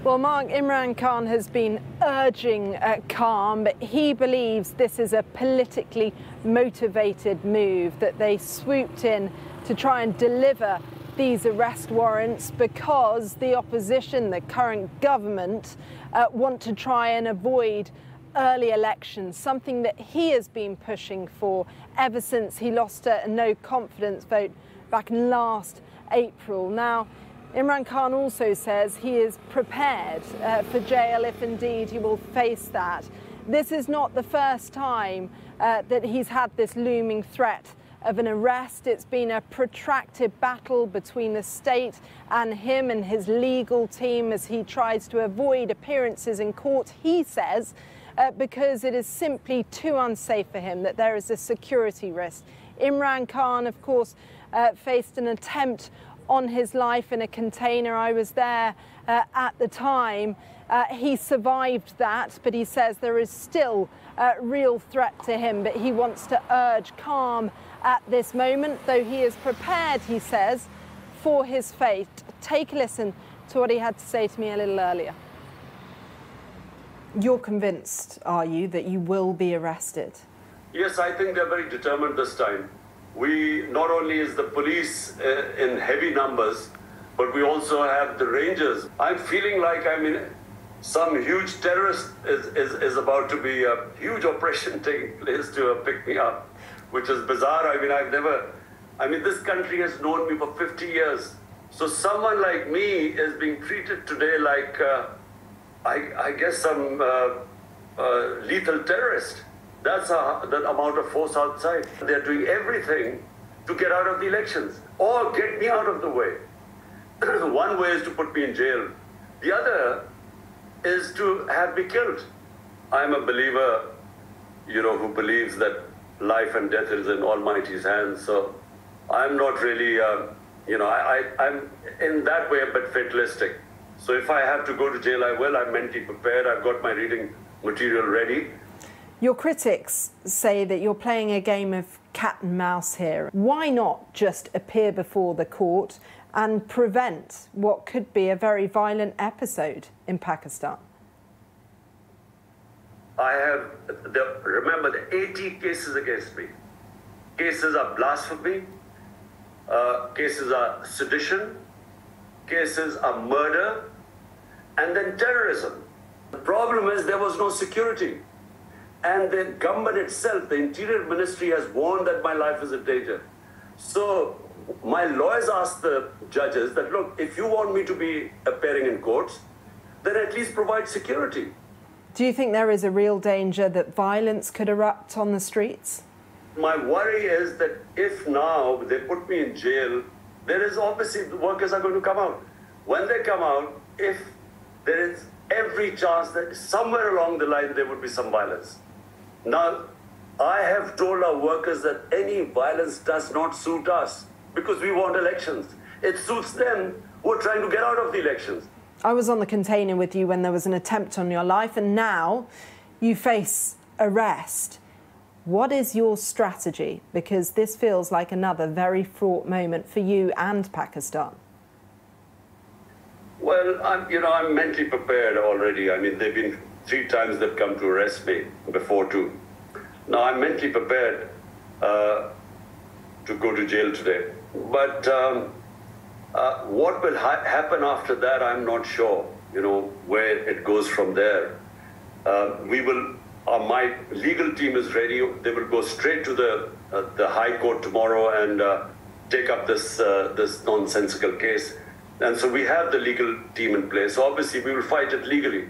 Well, Mark, Imran Khan has been urging calm, but he believes this is a politically motivated move, that they swooped in to try and deliver these arrest warrants because the opposition, the current government, want to try and avoid early elections, something that he has been pushing for ever since he lost a no confidence vote back in last April. Now, Imran Khan also says he is prepared for jail if indeed he will face that. This is not the first time that he's had this looming threat of an arrest. It's been a protracted battle between the state and him and his legal team as he tries to avoid appearances in court, he says, because it is simply too unsafe for him, that there is a security risk. Imran Khan, of course, faced an attempt on his life in a container. I was there at the time. He survived that, but he says there is still a real threat to him, but he wants to urge calm at this moment, though he is prepared, he says, for his fate. Take a listen to what he had to say to me a little earlier. You're convinced, are you, that you will be arrested? Yes, I think they're very determined this time. Not only is the police in heavy numbers, but we also have the Rangers. I'm feeling like some huge terrorist is about to be a huge operation taking place to pick me up, which is bizarre. This country has known me for 50 years. So someone like me is being treated today like, I guess, some lethal terrorist. That's the amount of force outside. They're doing everything to get out of the elections or get me out of the way. One way is to put me in jail. The other is to have me killed. I'm a believer, who believes that life and death is in Almighty's hands. So I'm not really, I'm in that way a bit fatalistic. So if I have to go to jail, I will. I'm mentally prepared. I've got my reading material ready. Your critics say that you're playing a game of cat and mouse here. Why not just appear before the court and prevent what could be a very violent episode in Pakistan? Remember the 80 cases against me. Cases are blasphemy, cases are sedition, cases are murder, and then terrorism. The problem is there was no security. And the government itself, the Interior Ministry, has warned that my life is in danger. So my lawyers asked the judges that, look, if you want me to be appearing in courts, then at least provide security. Do you think there is a real danger that violence could erupt on the streets? My worry is that if now they put me in jail, there is obviously the workers are going to come out. When they come out, if there is every chance that somewhere along the line there would be some violence. Now, I have told our workers that any violence does not suit us because we want elections. It suits them who are trying to get out of the elections. I was on the container with you when there was an attempt on your life, and now you face arrest. What is your strategy? Because this feels like another very fraught moment for you and Pakistan. Well, I'm mentally prepared already. There've been 3 times they've come to arrest me before too. Now I'm mentally prepared to go to jail today. But what will happen after that, I'm not sure. Where it goes from there. My legal team is ready. They will go straight to the High Court tomorrow and take up this nonsensical case. And so we have the legal team in place. So obviously we will fight it legally.